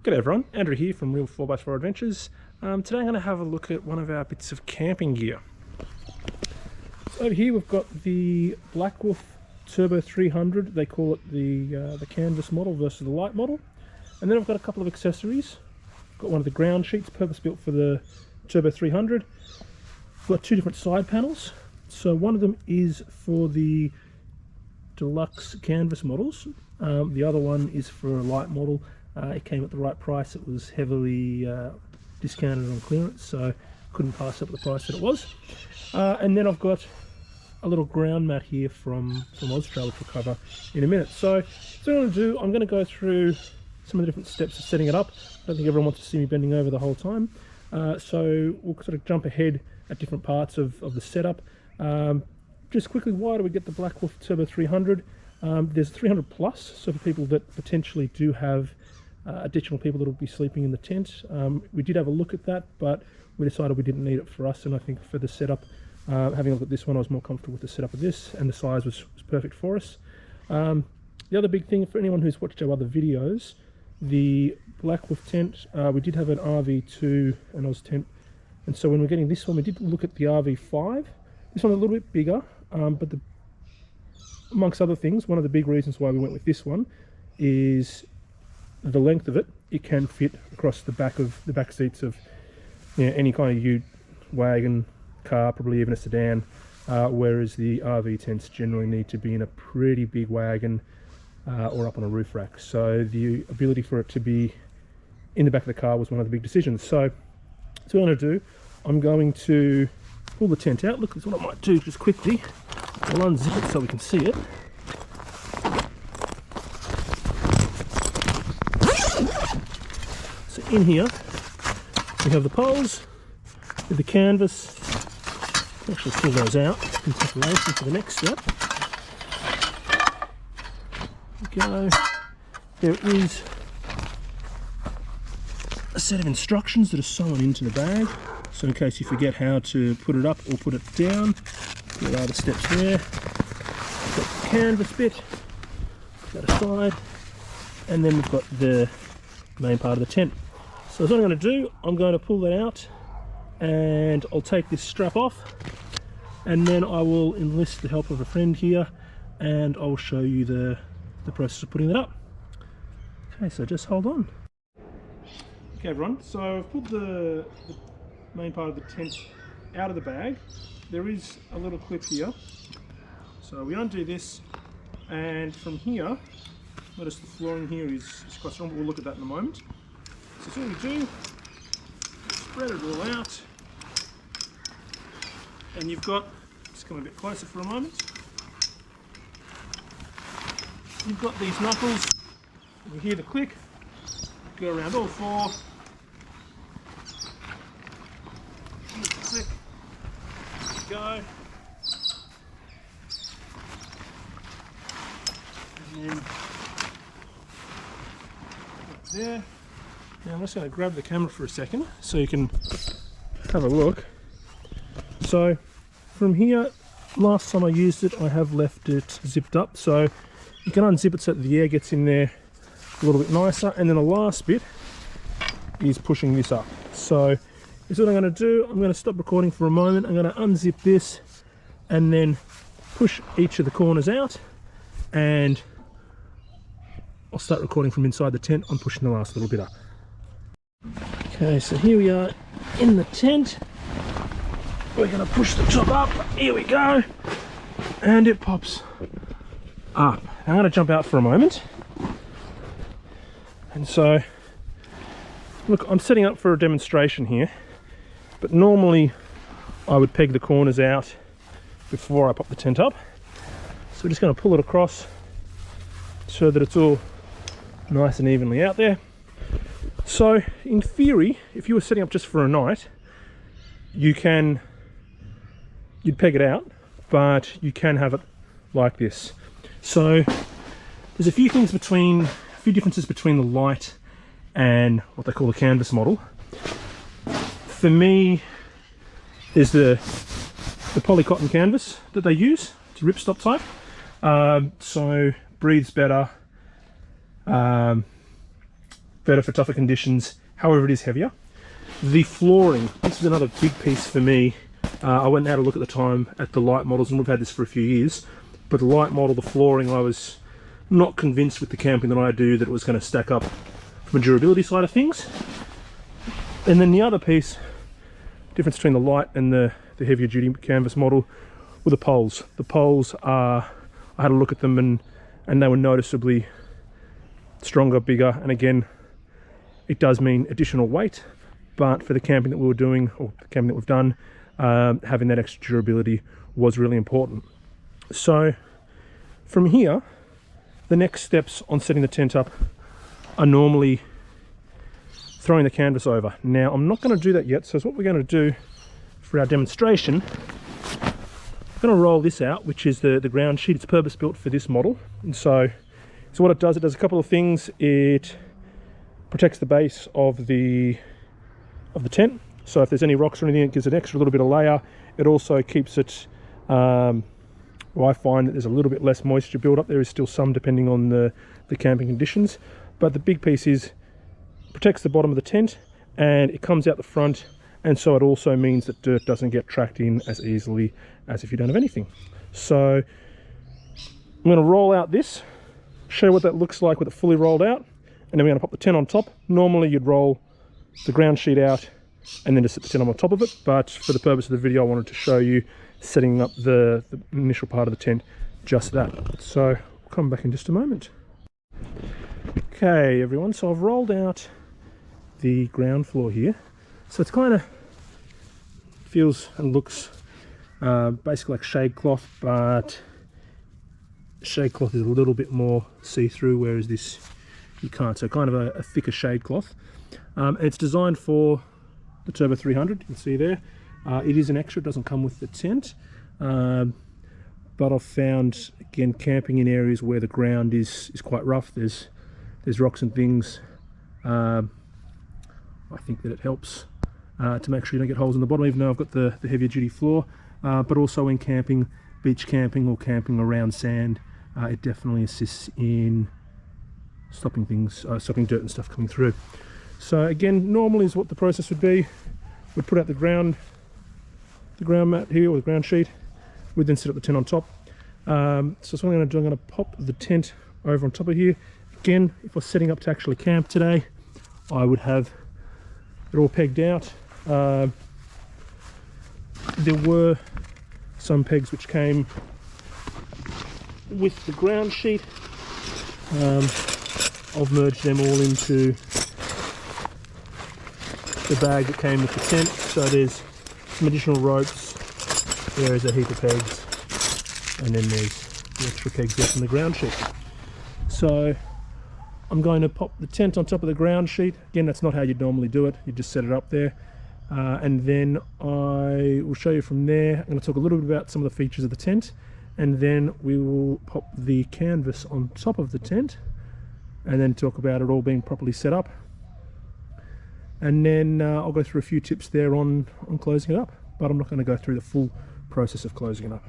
G'day everyone, Andrew here from Real 4x4 Adventures. Today I'm going to have a look at one of our bits of camping gear. So over here we've got the Black Wolf Turbo 300, they call it the canvas model versus the light model. And then I've got a couple of accessories. I've got one of the ground sheets, purpose built for the Turbo 300. I've got two different side panels. So one of them is for the deluxe canvas models, the other one is for a light model. It came at the right price. It was heavily discounted on clearance, so couldn't pass up the price that it was. And then I've got a little ground mat here from Austrail, which we'll cover in a minute. So what I'm going to do, I'm going to go through some of the different steps of setting it up. I don't think everyone wants to see me bending over the whole time. So we'll sort of jump ahead at different parts of the setup. Just quickly, why do we get the Black Wolf Turbo 300? There's 300 plus, so for people that potentially do have additional people that will be sleeping in the tent. We did have a look at that, but we decided we didn't need it for us, and I think for the setup, having a look at this one, I was more comfortable with the setup of this, and the size was perfect for us. The other big thing for anyone who's watched our other videos, the Black Wolf tent, we did have an RV2 and Oz tent, and so when we're getting this one, we did look at the RV5. This one a little bit bigger, but amongst other things, one of the big reasons why we went with this one is the length of it. It can fit across the back seats of any kind of ute, wagon, car, probably even a sedan, whereas the RV tents generally need to be in a pretty big wagon or up on a roof rack. So the ability for it to be in the back of the car was one of the big decisions. So what I'm going to do, I'm going to pull the tent out. Look, that's what I might do just quickly. I'll unzip it so we can see it. So in here we have the poles with the canvas. Actually pull those out in preparation for the next step. There we go. There is a set of instructions that are sewn into the bag, so in case you forget how to put it up or put it down, there are the steps there. We've got the canvas bit, put that aside, and then we've got the main part of the tent. So what I'm going to do, I'm going to pull that out, and I'll take this strap off, and then I will enlist the help of a friend here, and I'll show you the process of putting that up. Okay, so just hold on. Okay everyone, so I've pulled the main part of the tent out of the bag. There is a little clip here, so we undo this, and from here, notice the flooring here is quite strong, but we'll look at that in a moment. So what we do, spread it all out, and you've got, just come a bit closer for a moment, you've got these knuckles, you hear the click, go around all four, click, go, and then there. Now I'm just going to grab the camera for a second so you can have a look. So from here, last time I used it, I have left it zipped up, so you can unzip it so that the air gets in there a little bit nicer, and then the last bit is pushing this up. So this is what I'm going to do. I'm going to stop recording for a moment. I'm going to unzip this and then push each of the corners out, and I'll start recording from inside the tent. I'm pushing the last little bit up. Okay, so here we are in the tent. We're going to push the top up. Here we go, and it pops up. I'm going to jump out for a moment. And so, look, I'm setting up for a demonstration here, but normally I would peg the corners out before I pop the tent up. So we're just going to pull it across so that it's all nice and evenly out there. So in theory, if you were setting up just for a night, you'd peg it out, but you can have it like this. So there's a few differences between the light and what they call the canvas model. For me, there's the polycotton canvas that they use. It's a ripstop type, so breathes better, better for tougher conditions, however it is heavier. The flooring, this is another big piece for me. I went and had a look at the time at the light models, and we've had this for a few years, but the light model, the flooring, I was not convinced with the camping that I do that it was going to stack up from a durability side of things. And then the other piece, difference between the light and the heavier duty canvas model, were the poles. The poles are, I had a look at them and they were noticeably stronger, bigger, and again, it does mean additional weight, but for the camping that we were doing, or the camping that we've done, having that extra durability was really important. So from here, the next steps on setting the tent up are normally throwing the canvas over. Now, I'm not going to do that yet, so what we're going to do for our demonstration, I'm going to roll this out, which is the ground sheet. It's purpose built for this model, and so what it does a couple of things. It protects the base of the tent, so if there's any rocks or anything, it gives it an extra little bit of layer. It also keeps it, well, I find that there's a little bit less moisture build up. There is still some depending on the camping conditions, but the big piece is protects the bottom of the tent, and it comes out the front, and so it also means that dirt doesn't get tracked in as easily as if you don't have anything. So I'm going to roll out this, show you what that looks like with it fully rolled out, and then we're going to pop the tent on top. Normally you'd roll the ground sheet out and then just sit the tent on top of it, but for the purpose of the video I wanted to show you setting up the initial part of the tent, just that. So I'll come back in just a moment. Okay everyone, so I've rolled out the ground floor here, so it's kind of feels and looks basically like shade cloth, but shade cloth is a little bit more see-through, whereas this you can't. So kind of a thicker shade cloth. It's designed for the Turbo 300, you can see there. It is an extra, it doesn't come with the tent, but I've found, again, camping in areas where the ground is quite rough, there's rocks and things, I think that it helps to make sure you don't get holes in the bottom, even though I've got the heavier duty floor, but also in camping, beach camping or camping around sand, it definitely assists in stopping things, stopping dirt and stuff coming through. So again, normally is what the process would be. We'd put out the ground mat here, or the ground sheet. We'd then set up the tent on top. So what I'm going to do, I'm going to pop the tent over on top of here. Again, if I was setting up to actually camp today, I would have it all pegged out. There were some pegs which came with the ground sheet. I've merged them all into the bag that came with the tent, so there's some additional ropes, there is a heap of pegs, and then there's the extra pegs there from the ground sheet. So I'm going to pop the tent on top of the ground sheet. Again, that's not how you'd normally do it, you just set it up there, and then I will show you from there. I'm going to talk a little bit about some of the features of the tent, and then we will pop the canvas on top of the tent, and then talk about it all being properly set up. And then I'll go through a few tips there on closing it up, but I'm not going to go through the full process of closing it up.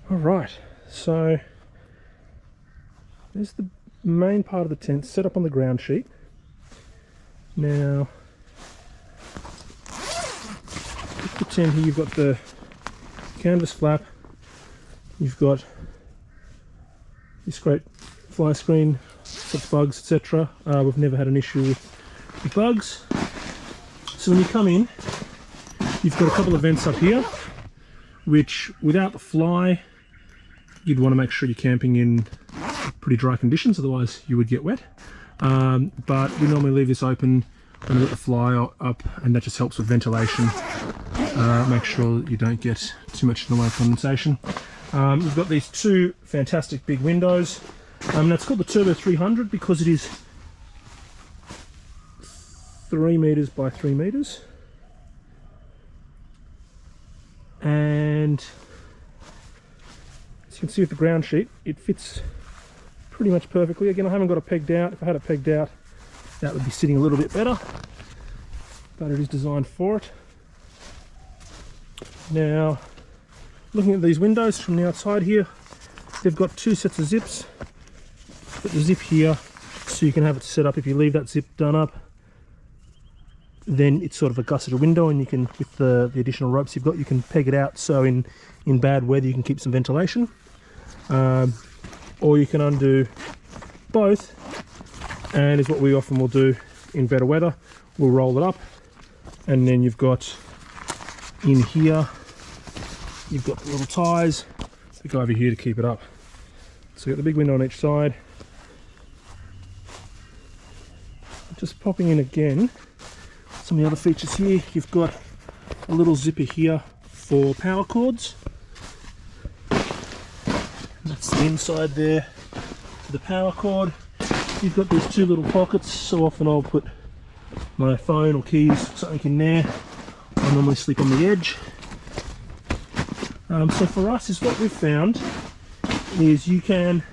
Alright, so there's the main part of the tent set up on the ground sheet. Now, with the tent here, you've got the canvas flap, you've got this great fly screen, stops bugs, etc. We've never had an issue with bugs. So when you come in, you've got a couple of vents up here, which without the fly, you'd want to make sure you're camping in pretty dry conditions, otherwise you would get wet. But we normally leave this open when we let the fly up, and that just helps with ventilation. Make sure that you don't get too much in the way of condensation. We've got these two fantastic big windows. That's called the Turbo 300 because it is 3 meters by 3 meters, and as you can see with the ground sheet, it fits pretty much perfectly. Again, I haven't got it pegged out. If I had it pegged out, that would be sitting a little bit better, but it is designed for it. Now, looking at these windows from the outside here, they've got two sets of zips. Put the zip here, So you can have it set up, if you leave that zip done up, then it's sort of a gusseted window, and you can, with the additional ropes you've got, you can peg it out so in bad weather you can keep some ventilation. Or you can undo both, and is what we often will do in better weather. We'll roll it up, and then you've got in here, you've got the little ties that go over here to keep it up. So you've got the big window on each side. Just popping in again, some of the other features here, you've got a little zipper here for power cords. That's the inside there for the power cord. You've got these two little pockets, so often I'll put my phone or keys, something in there. I normally sleep on the edge. So for us, is what we've found is you can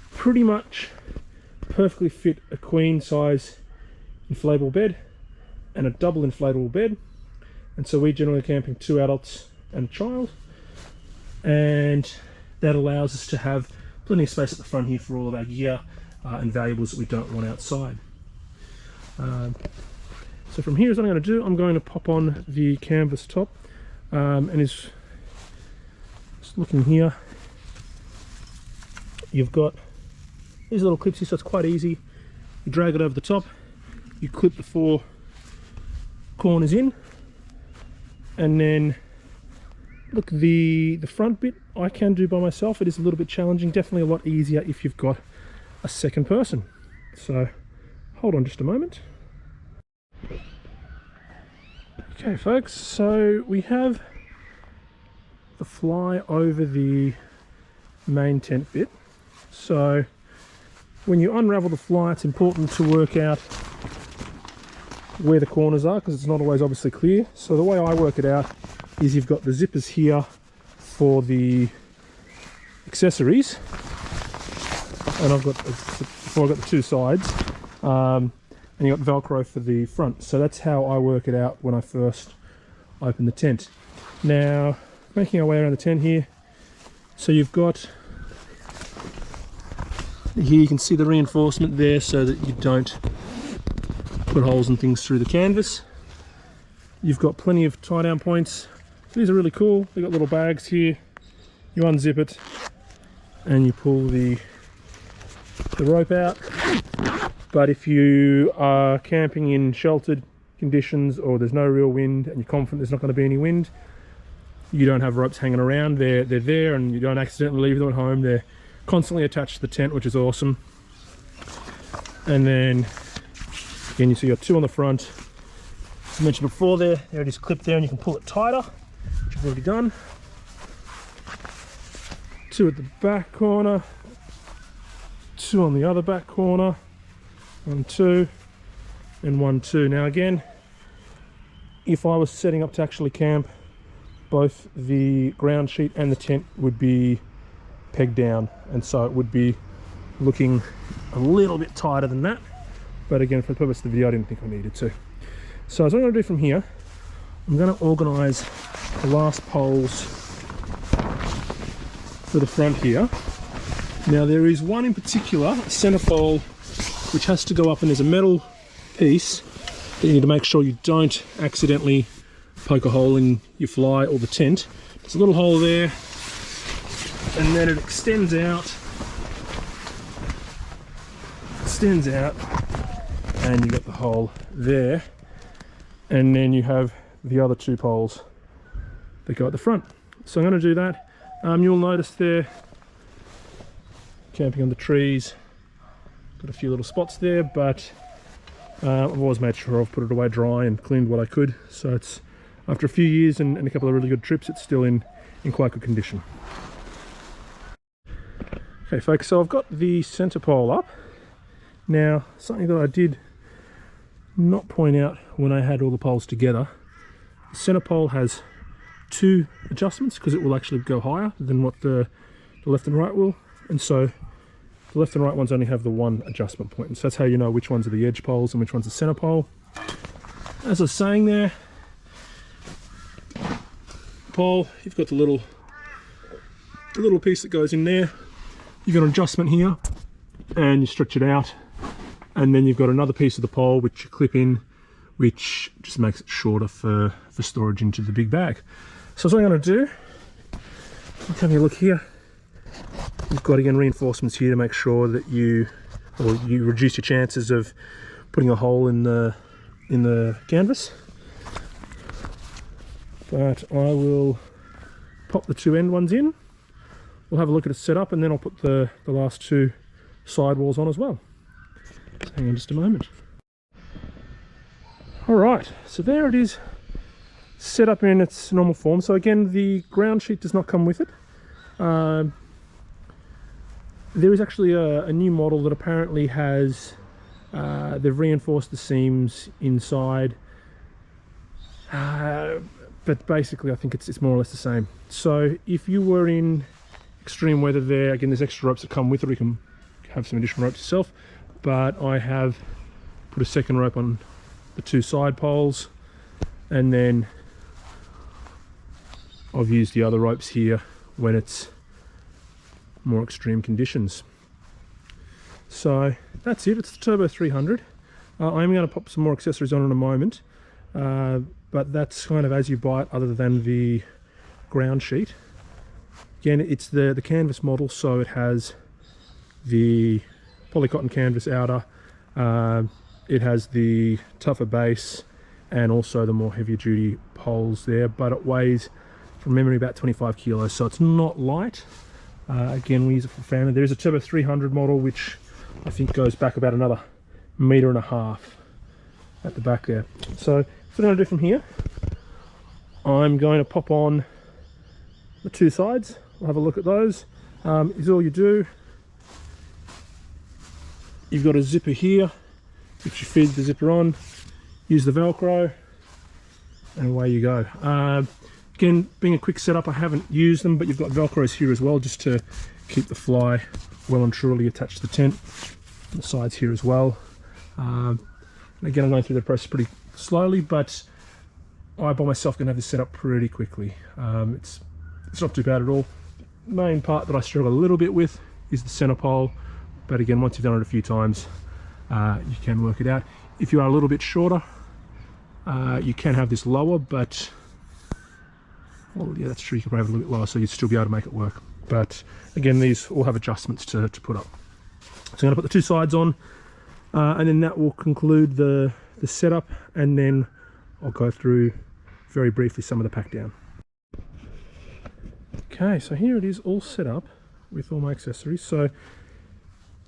pretty much perfectly fit a queen size inflatable bed and a double inflatable bed, and so we generally are camping 2 adults and a child, and that allows us to have plenty of space at the front here for all of our gear and valuables that we don't want outside. So from here is what I'm going to do. I'm going to pop on the canvas top, and is just looking here, you've got these little clips here, so it's quite easy. You drag it over the top, you clip the 4 corners in, and then look, the front bit I can do by myself. It is a little bit challenging, definitely a lot easier if you've got a second person. So hold on just a moment. Okay folks, so we have the fly over the main tent bit. So when you unravel the fly, it's important to work out where the corners are, because it's not always obviously clear. So the way I work it out is you've got the zippers here for the accessories, and I've got, before I've got the 2 sides, and you've got Velcro for the front. So that's how I work it out when I first open the tent. Now, making our way around the tent here, so you've got here, you can see the reinforcement there so that you don't put holes and things through the canvas. You've got plenty of tie down points. These are really cool. They've got little bags here. You unzip it and you pull the rope out. But if you are camping in sheltered conditions, or there's no real wind and you're confident there's not going to be any wind, you don't have ropes hanging around. They're there, and you don't accidentally leave them at home. They're constantly attached to the tent, which is awesome. And then again, you see your 2 on the front. As I mentioned before, there it is clipped there, and you can pull it tighter, which I've already done. 2 at the back corner, 2 on the other back corner, 1, 2, and 1, 2. Now again, if I was setting up to actually camp, both the ground sheet and the tent would be pegged down, and so it would be looking a little bit tighter than that. But again, for the purpose of the video, I didn't think I needed to. So as I'm going to do from here, I'm going to organise the last poles for the front here. Now there is one in particular, a centre pole, which has to go up, and there's a metal piece that you need to make sure you don't accidentally poke a hole in your fly or the tent. There's a little hole there, and then it extends out, and you got the hole there, and then you have the other 2 poles that go at the front. So I'm going to do that. You'll notice there, camping on the trees, got a few little spots there, but I've always made sure I've put it away dry and cleaned what I could. So it's, after a few years and a couple of really good trips, it's still in quite good condition. Okay folks, so I've got the centre pole up. Now, something that I did not point out when I had all the poles together, the centre pole has 2 adjustments, because it will actually go higher than what the left and right will, and so the left and right ones only have the 1 adjustment point, and so that's how you know which ones are the edge poles and which one's the centre pole. As I was saying there, pole, you've got the little piece that goes in there. You've got an adjustment here, and you stretch it out, and then you've got another piece of the pole which you clip in, which just makes it shorter for storage into the big bag. So what I'm going to do, have a look here. You've got again reinforcements here to make sure that you reduce your chances of putting a hole in the canvas. But I will pop the two end ones in. We'll have a look at it set up, and then I'll put the last two side walls on as well. So hang on just a moment. Alright, so there it is, set up in its normal form. So again, the ground sheet does not come with it. There is actually a new model that apparently has, they've reinforced the seams inside. But basically I think it's more or less the same. So if you were in extreme weather there, again there's extra ropes that come with it, or you can have some additional ropes yourself. But I have put a second rope on the two side poles, and then I've used the other ropes here when it's more extreme conditions. So that's it, it's the Turbo 300. I'm going to pop some more accessories on in a moment, but that's kind of as you buy it, other than the ground sheet. Again, it's the canvas model, so it has the polycotton canvas outer, it has the tougher base, and also the more heavier duty poles there, but it weighs, from memory, about 25 kilos, so it's not light. Again, we use it for family. There is a Turbo 300 model, which I think goes back about another 1.5 meters at the back there. So what I'm going to do from here, I'm going to pop on the two sides. We'll have a look at those. Is all you do. You've got a zipper here, which you feed the zipper on, use the Velcro, and away you go. Again, being a quick setup, I haven't used them, but you've got Velcros here as well, just to keep the fly well and truly attached to the tent. The sides here as well. Again, I'm going through the process pretty slowly, but I by myself can have this set up pretty quickly. It's not too bad at all. Main part that I struggle a little bit with is the center pole, but again, once you've done it a few times, you can work it out. If you are a little bit shorter, you can have this lower, but well, yeah, that's true, you can probably have it a little bit lower, so you'd still be able to make it work. But again, these all have adjustments to put up. So I'm going to put the two sides on, and then that will conclude the setup, and then I'll go through very briefly some of the pack down. Okay, so here it is all set up with all my accessories. So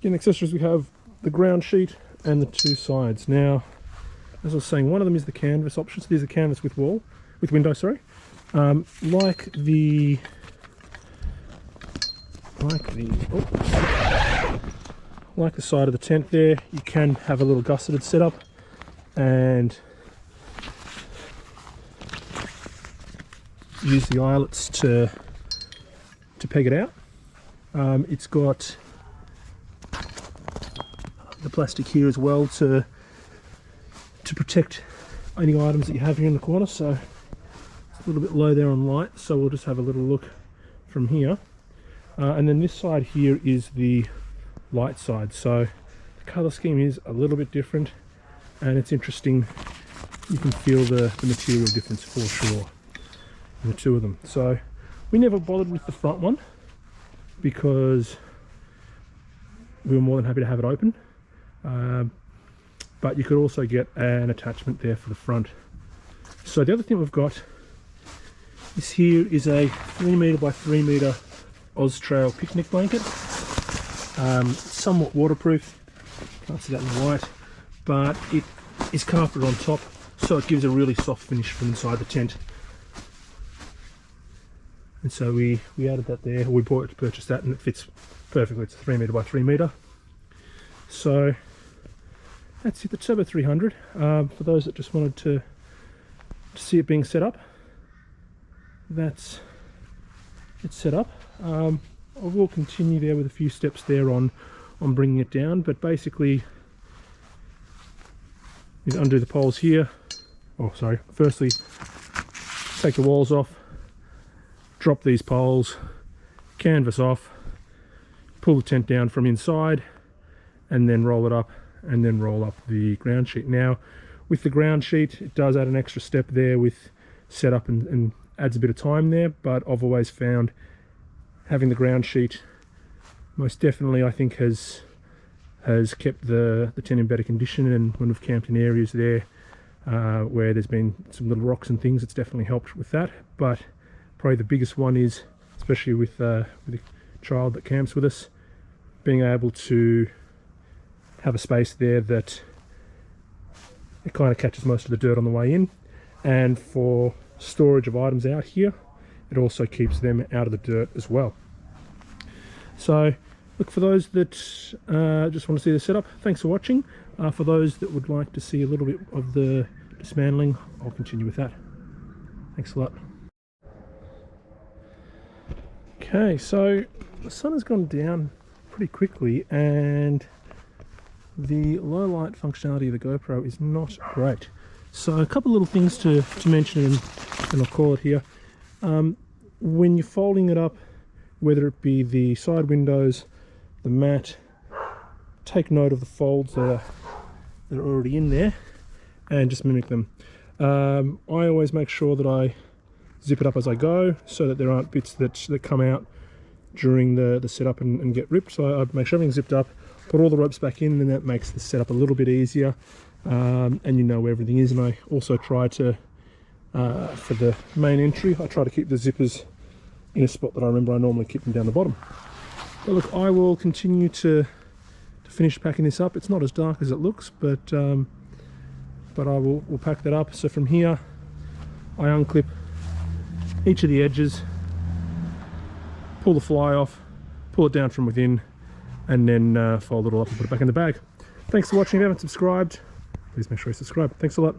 again, accessories, we have the ground sheet and the two sides. Now, as I was saying, one of them is the canvas option. So there's a canvas with window, sorry. Like the side of the tent there, you can have a little gusseted setup and use the eyelets to peg it out. It's got the plastic here as well to protect any items that you have here in the corner. So it's a little bit low there on light, so we'll just have a little look from here. And then this side here is the light side, so the color scheme is a little bit different, and it's interesting. You can feel the material difference for sure in the two of them. So we never bothered with the front one because we were more than happy to have it open, but you could also get an attachment there for the front. So the other thing we've got is here is a 3 meter by 3 meter Austrail picnic blanket. Somewhat waterproof, can't see that in the white, but it is carpeted on top, so it gives a really soft finish from inside the tent. And so we added that there. We bought it to purchase that, and it fits perfectly. It's a 3 meter by 3 meter. So that's it, the Turbo 300. For those that just wanted to see it being set up, that's it set up. I will continue there with a few steps there on bringing it down, but basically you undo the poles here. Oh, sorry. Firstly, take the walls off, drop these poles, canvas off, pull the tent down from inside, and then roll it up and then roll up the ground sheet. Now with the ground sheet, it does add an extra step there with setup and adds a bit of time there, but I've always found having the ground sheet most definitely, I think, has kept the tent in better condition. And when we've camped in areas there where there's been some little rocks and things, it's definitely helped with that. But probably the biggest one is, especially with a child that camps with us, being able to have a space there that it kind of catches most of the dirt on the way in, and for storage of items out here, it also keeps them out of the dirt as well. So look, for those that just want to see the setup, thanks for watching. For those that would like to see a little bit of the dismantling, I'll continue with that. Thanks a lot. Okay, so the sun has gone down pretty quickly and the low light functionality of the GoPro is not great. So a couple of little things to mention, and I'll call it here. When you're folding it up, whether it be the side windows, the mat, take note of the folds that are already in there and just mimic them. I always make sure that I zip it up as I go so that there aren't bits that come out during the setup and get ripped. So I make sure everything's zipped up, put all the ropes back in, and that makes the setup a little bit easier, and you know where everything is. And I also try to, for the main entry, I try to keep the zippers in a spot that I remember I normally keep them down the bottom. But look, I will continue to finish packing this up. It's not as dark as it looks, but we'll pack that up. So from here, I unclip each of the edges, pull the fly off, pull it down from within, and then fold it all up and put it back in the bag. Thanks for watching. If you haven't subscribed, please make sure you subscribe. Thanks a lot.